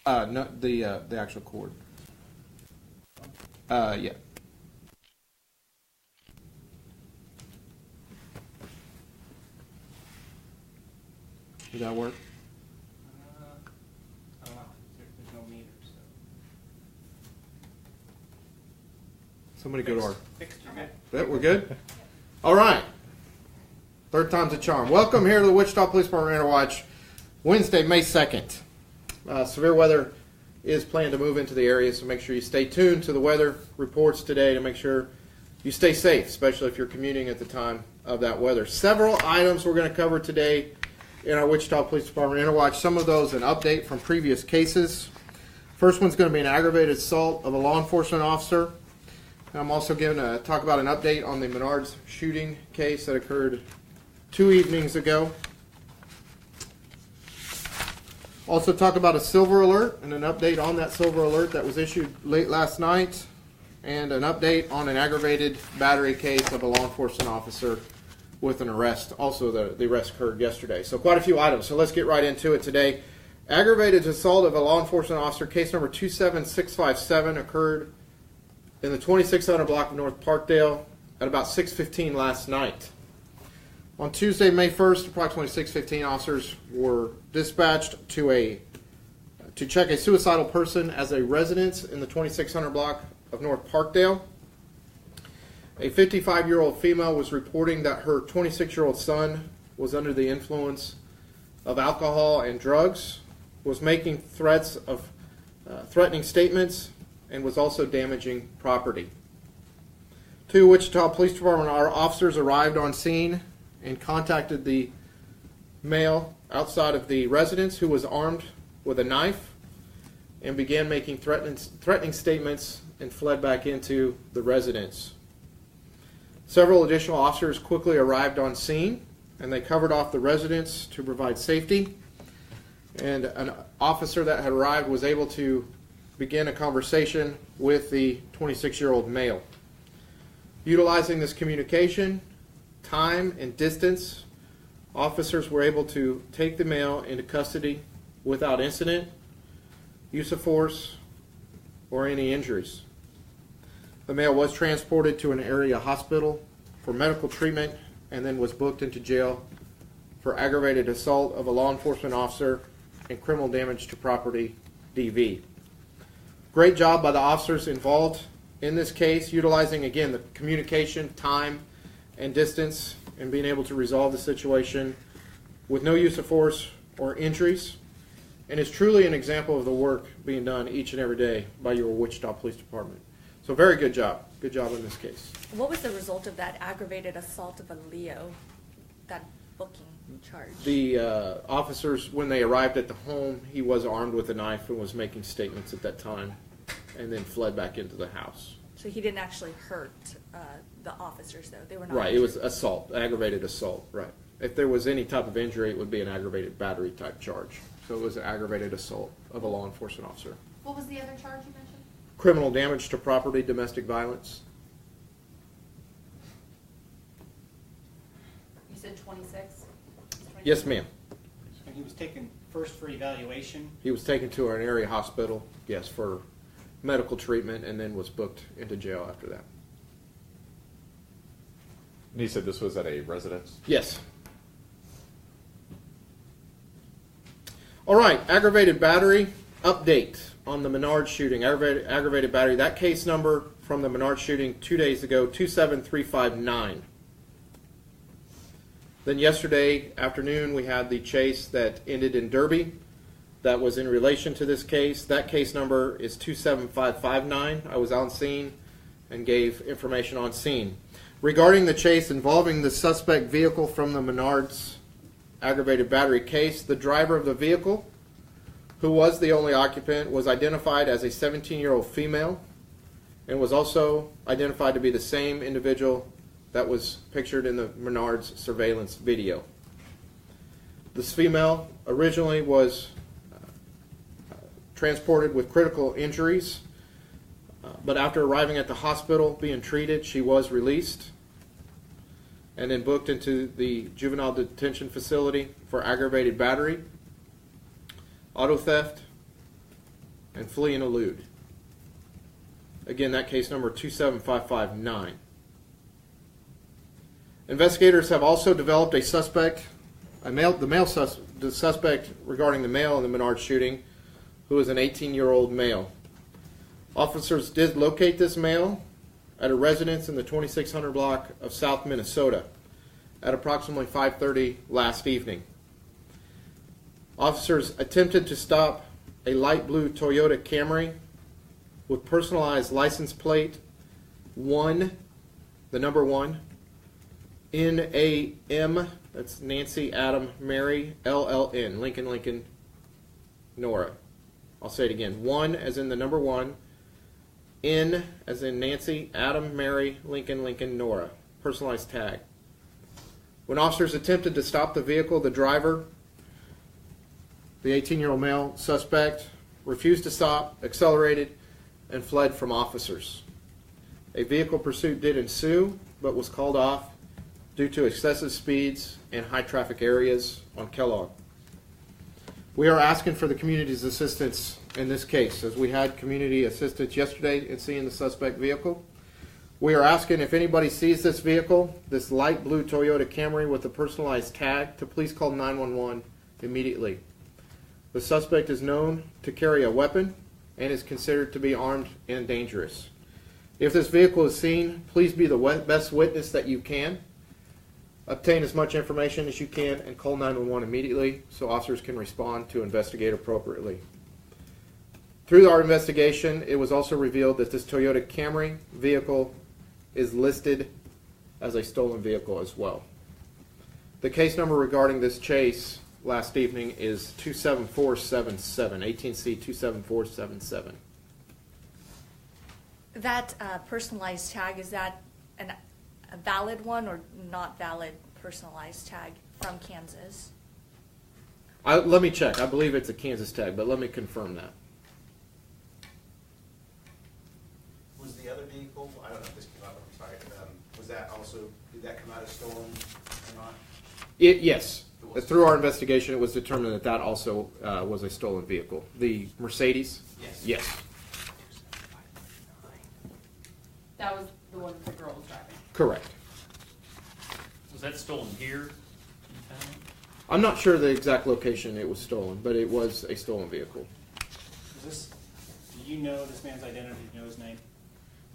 No, the actual cord. Yeah. Did that work? I don't know. There's no meter, so. Somebody go to our. Fixed, you're good. That we're good? All right. Third time's a charm. Welcome here to the Wichita Police Department Radar Watch, Wednesday, May 2nd. Severe weather is planned to move into the area, so make sure you stay tuned to the weather reports today to make sure you stay safe, especially if you're commuting at the time of that weather. Several items we're going to cover today in our Wichita Police Department Radar Watch. Some of those an update from previous cases. First one's going to be an aggravated assault of a law enforcement officer. I'm also going to talk about an update on the Menards shooting case that occurred 2 evenings ago. Also talk about a silver alert and an update on that silver alert that was issued late last night, and an update on an aggravated battery case of a law enforcement officer with an arrest. Also the arrest occurred yesterday. So quite a few items. So let's get right into it today. Aggravated assault of a law enforcement officer, case number 27657, occurred in the 2600 block of North Parkdale at about 6:15 last night. On Tuesday, May 1st, approximately 6:15, officers were dispatched to check a suicidal person as a residence in the 2600 block of North Parkdale. A 55-year-old female was reporting that her 26-year-old son was under the influence of alcohol and drugs, was making threatening statements, and was also damaging property. To Wichita Police Department, our officers arrived on scene and contacted the male outside of the residence who was armed with a knife and began making threatening statements and fled back into the residence. Several additional officers quickly arrived on scene, and they covered off the residence to provide safety. And an officer that had arrived was able to begin a conversation with the 26-year-old male. Utilizing this communication, time, and distance, officers were able to take the male into custody without incident, use of force, or any injuries. The male was transported to an area hospital for medical treatment and then was booked into jail for aggravated assault of a law enforcement officer and criminal damage to property, DV. Great job by the officers involved in this case, utilizing, again, the communication, time, and distance, and being able to resolve the situation with no use of force or injuries. And it's truly an example of the work being done each and every day by your Wichita Police Department. So very good job. Good job in this case. What was the result of that aggravated assault of a Leo, that booking charge? The officers, when they arrived at the home, he was armed with a knife and was making statements at that time, and then fled back into the house. So he didn't actually hurt the officers, though? They were not Right, injured. it was assault, aggravated assault, right. If there was any type of injury, it would be an aggravated battery type charge. So it was an aggravated assault of a law enforcement officer. What was the other charge you mentioned? Criminal damage to property, domestic violence. You said 26? Yes, ma'am. And he was taken first for evaluation. He was taken to an area hospital, yes, for medical treatment, and then was booked into jail after that. And he said this was at a residence? Yes. All right, aggravated battery update on the Menard shooting. Aggravated battery, that case number from the Menard shooting 2 days ago, 27359. Then yesterday afternoon we had the chase that ended in Derby. That was in relation to this case. That case number is 27559. I was on scene and gave information on scene. Regarding the chase involving the suspect vehicle from the Menards aggravated battery case, the driver of the vehicle, who was the only occupant, was identified as a 17-year-old female and was also identified to be the same individual that was pictured in the Menards surveillance video. This female originally was transported with critical injuries, but after arriving at the hospital being treated, she was released and then booked into the juvenile detention facility for aggravated battery, auto theft, and flee and elude. Again, that case number 27559. Investigators have also developed a suspect, the suspect regarding the male in the Menard shooting, who is an 18-year-old male. Officers did locate this male at a residence in the 2600 block of South Minnesota at approximately 5:30 last evening. Officers attempted to stop a light blue Toyota Camry with personalized license plate 1, the number 1, NAM, that's Nancy, Adam, Mary, LLN, Lincoln, Nora. I'll say it again. 1 as in the number 1, N as in Nancy, Adam, Mary, Lincoln, Nora. Personalized tag. When officers attempted to stop the vehicle, the driver, the 18-year-old male suspect, refused to stop, accelerated, and fled from officers. A vehicle pursuit did ensue, but was called off due to excessive speeds and high traffic areas on Kellogg. We are asking for the community's assistance in this case, as we had community assistance yesterday in seeing the suspect vehicle. We are asking if anybody sees this vehicle, this light blue Toyota Camry with a personalized tag, to please call 911 immediately. The suspect is known to carry a weapon and is considered to be armed and dangerous. If this vehicle is seen, please be the best witness that you can. Obtain as much information as you can and call 911 immediately so officers can respond to investigate appropriately. Through our investigation, it was also revealed that this Toyota Camry vehicle is listed as a stolen vehicle as well. The case number regarding this chase last evening is 27477, 18C 27477. That personalized tag, is that a valid one or not valid personalized tag from Kansas? Let me check. I believe it's a Kansas tag, but let me confirm that. Was the other vehicle, I don't know if this came up, I'm sorry, was that also, did that come out as stolen or not? Yes. Through our investigation, it was determined that that also was a stolen vehicle. The Mercedes? Yes. Yes. That was the one the girl was driving. Correct. Was that stolen here in town? I'm not sure the exact location it was stolen, but it was a stolen vehicle. Do you know this man's identity? Do you know his name?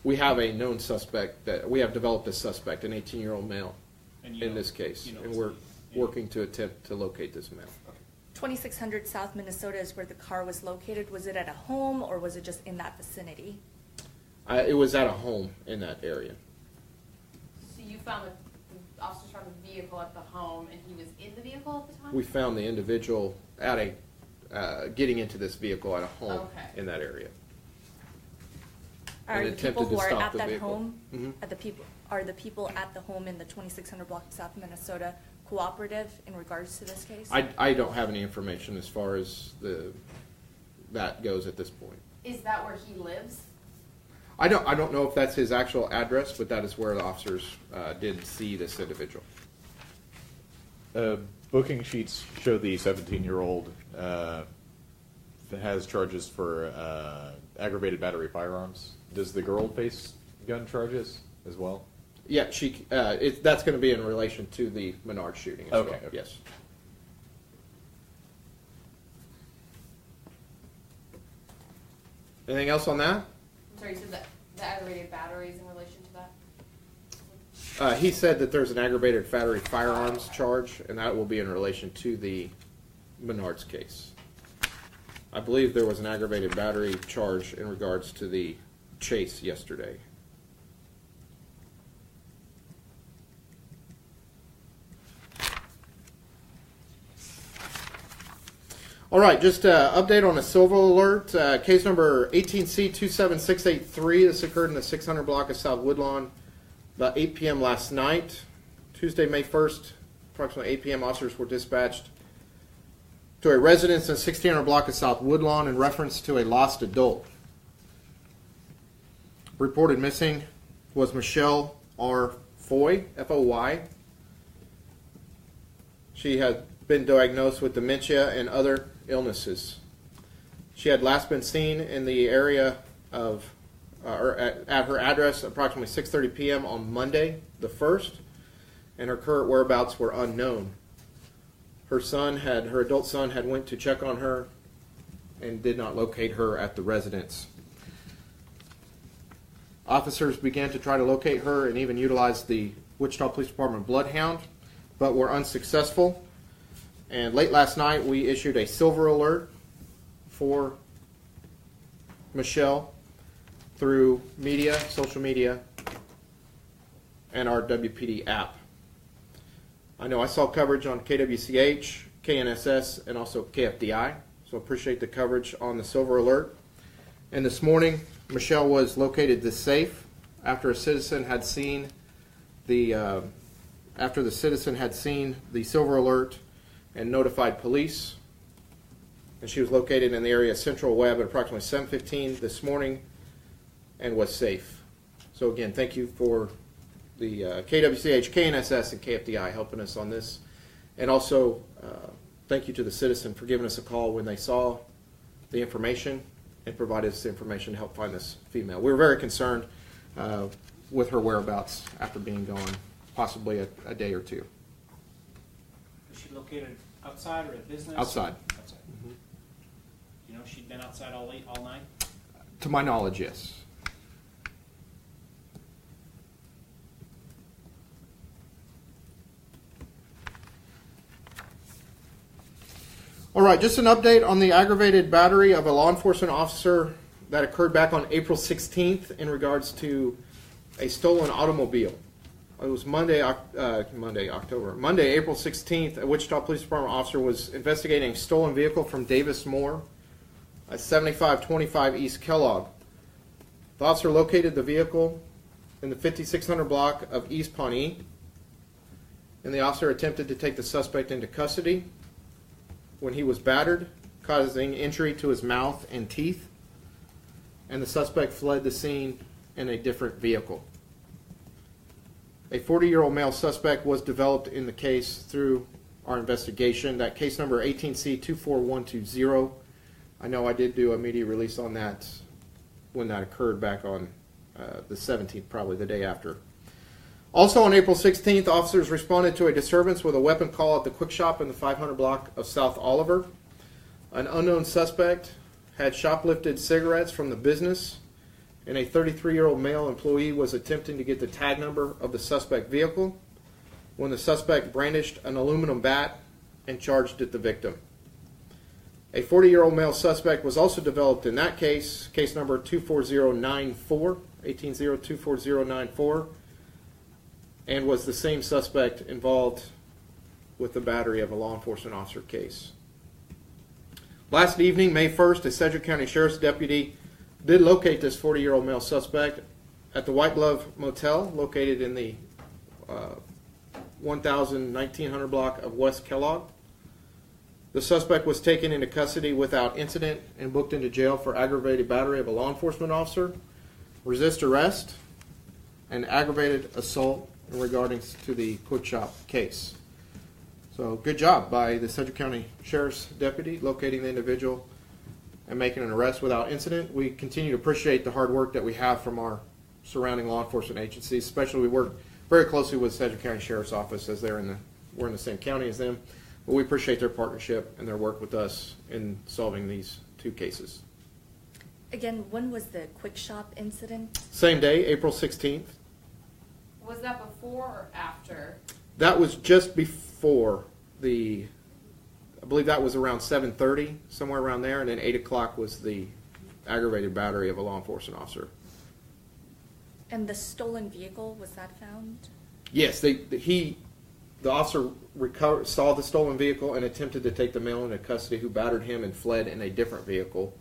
We have a known suspect that we have developed a suspect, an 18-year-old male, And you in know- this case, you know and his we're name. working to attempt to locate this male. 2600 South Minnesota is where the car was located. Was it at a home or was it just in that vicinity? It was at a home in that area. So you found the officers found the vehicle at the home, and he was in the vehicle at the time? We found the individual at a getting into this vehicle at a home Okay. in that area. Are And the attempted people to who are stop at the that vehicle. home, Mhm. are the people at the home in the 2600 block of South Minnesota cooperative in regards to this case? I don't have any information as far as that goes at this point. Is that where he lives? I don't know if that's his actual address, but that is where the officers did see this individual. Booking sheets show the 17-year-old has charges for aggravated battery firearms. Does the girl face gun charges as well? Yeah, that's going to be in relation to the Menard shooting as Okay, well. okay. Yes. Anything else on that? I'm sorry, you said that the aggravated batteries in relation to that? He said that there's an aggravated battery firearms charge, and that will be in relation to the Menard's case. I believe there was an aggravated battery charge in regards to the chase yesterday. All right, just update on a silver alert. Case number 18C27683. This occurred in the 600 block of South Woodlawn about 8 p.m. last night. Tuesday, May 1st, approximately 8 p.m. officers were dispatched to a residence in 1600 block of South Woodlawn in reference to a lost adult. Reported missing was Michelle R. Foy, F-O-Y. She had been diagnosed with dementia and other illnesses. She had last been seen in the area of, or at her address approximately 6:30 p.m. on Monday, the 1st, and her current whereabouts were unknown. Her adult son had went to check on her and did not locate her at the residence. Officers began to try to locate her and even utilized the Wichita Police Department Bloodhound, but were unsuccessful. And late last night, we issued a silver alert for Michelle through media, social media, and our WPD app. I know I saw coverage on KWCH, KNSS, and also KFDI, so appreciate the coverage on the silver alert. And this morning, Michelle was located this safe after a citizen had seen the silver alert and notified police. And she was located in the area of Central Webb at approximately 7:15 this morning and was safe. So again, thank you for the KWCH, KNSS, and KFDI helping us on this. And also, thank you to the citizen for giving us a call when they saw the information and provided us the information to help find this female. We were very concerned with her whereabouts after being gone, possibly a day or two. Was she located outside or at business? Outside. Outside. You know she'd been outside all night? To my knowledge, yes. All right, just an update on the aggravated battery of a law enforcement officer that occurred back on April 16th in regards to a stolen automobile. It was Monday, April 16th, a Wichita Police Department officer was investigating a stolen vehicle from Davis Moore at 7525 East Kellogg. The officer located the vehicle in the 5600 block of East Pawnee, and the officer attempted to take the suspect into custody when he was battered, causing injury to his mouth and teeth, and the suspect fled the scene in a different vehicle. A 40-year-old male suspect was developed in the case through our investigation. That case number 18C24120. I know I did do a media release on that when that occurred back on the 17th, probably the day after. Also on April 16th, officers responded to a disturbance with a weapon call at the Quick Shop in the 500 block of South Oliver. An unknown suspect had shoplifted cigarettes from the business, and a 33-year-old male employee was attempting to get the tag number of the suspect vehicle when the suspect brandished an aluminum bat and charged at the victim. A 40-year-old male suspect was also developed in that case, case number 24094, 18024094, and was the same suspect involved with the battery of a law enforcement officer case. Last evening, May 1st, a Sedgwick County Sheriff's deputy did locate this 40-year-old male suspect at the White Glove Motel located in the 1900 block of West Kellogg. The suspect was taken into custody without incident and booked into jail for aggravated battery of a law enforcement officer, resist arrest, and aggravated assault regarding to the Quick Shop case. So good job by the Sedgwick County Sheriff's deputy locating the individual and making an arrest without incident. We continue to appreciate the hard work that we have from our surrounding law enforcement agencies. Especially we work very closely with Sedgwick County Sheriff's Office as we're in the same county as them. But we appreciate their partnership and their work with us in solving these two cases. Again, when was the Quick Shop incident? Same day, April 16th. Was that before or after? That was just before I believe that was around 7:30, somewhere around there, and then 8 o'clock was the aggravated battery of a law enforcement officer. And the stolen vehicle, was that found? Yes, the officer saw the stolen vehicle and attempted to take the male into custody who battered him and fled in a different vehicle.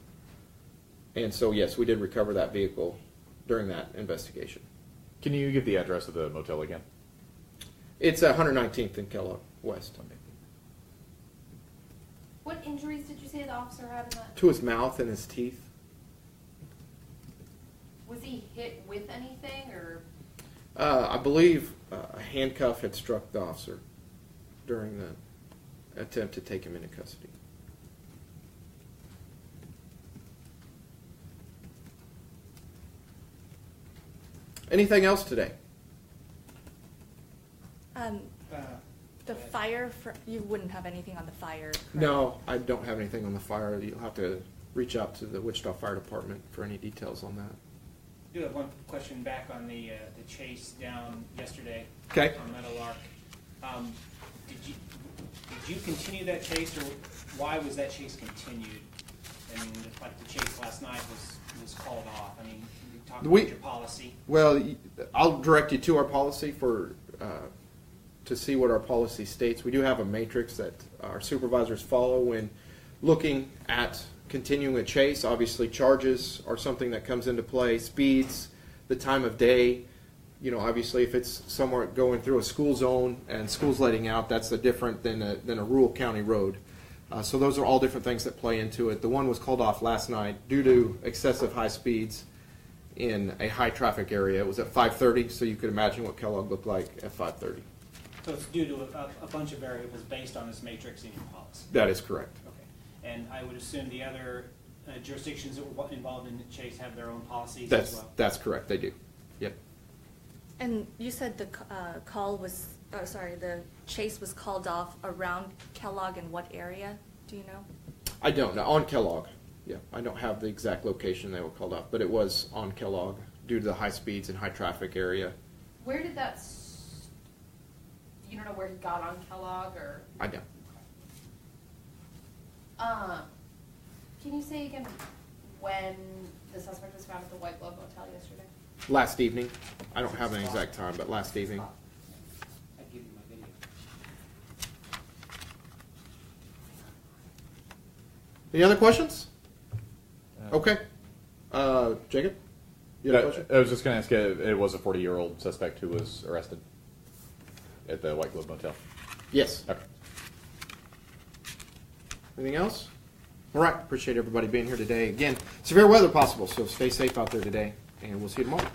And so, yes, we did recover that vehicle during that investigation. Can you give the address of the motel again? It's 119th in Kellogg West. What injuries did you say the officer had in that? To his mouth and his teeth. Was he hit with anything or? I believe a handcuff had struck the officer during the attempt to take him into custody. Anything else today? The fire, you wouldn't have anything on the fire? correct? No, I don't have anything on the fire. You'll have to reach out to the Wichita Fire Department for any details on that. I do have one question back on the chase down yesterday. Okay. On Meadowlark. Did you continue that chase, or why was that chase continued? I mean, like the chase last night was called off. I mean, you talked about your policy. Well, I'll direct you to our policy to see what our policy states. We do have a matrix that our supervisors follow when looking at continuing a chase. Obviously, charges are something that comes into play. Speeds, the time of day. You know, obviously, if it's somewhere going through a school zone and school's letting out, that's different than a rural county road. So those are all different things that play into it. The one was called off last night due to excessive high speeds in a high traffic area. It was at 5:30, so you could imagine what Kellogg looked like at 5:30. So it's due to a bunch of variables based on this matrix in your policy. That is correct. Okay. And I would assume the other jurisdictions that were involved in the chase have their own policies as well? That's correct. They do. Yep. And you said the the chase was called off around Kellogg in what area? Do you know? I don't know. On Kellogg. Yeah. I don't have the exact location they were called off, but it was on Kellogg due to the high speeds and high traffic area. Where did that, you don't know where he got on Kellogg, or? I don't. Can you say again when the suspect was found at the White Glove Motel yesterday? Last evening. I don't have an exact time, but last evening. I'd give you my video. Any other questions? Okay. Jacob? You have a question? I was just going to ask, it was a 40-year-old suspect who was arrested at the White Glove Motel. Yes. Okay. Anything else? All right. Appreciate everybody being here today. Again, severe weather possible, so stay safe out there today, and we'll see you tomorrow.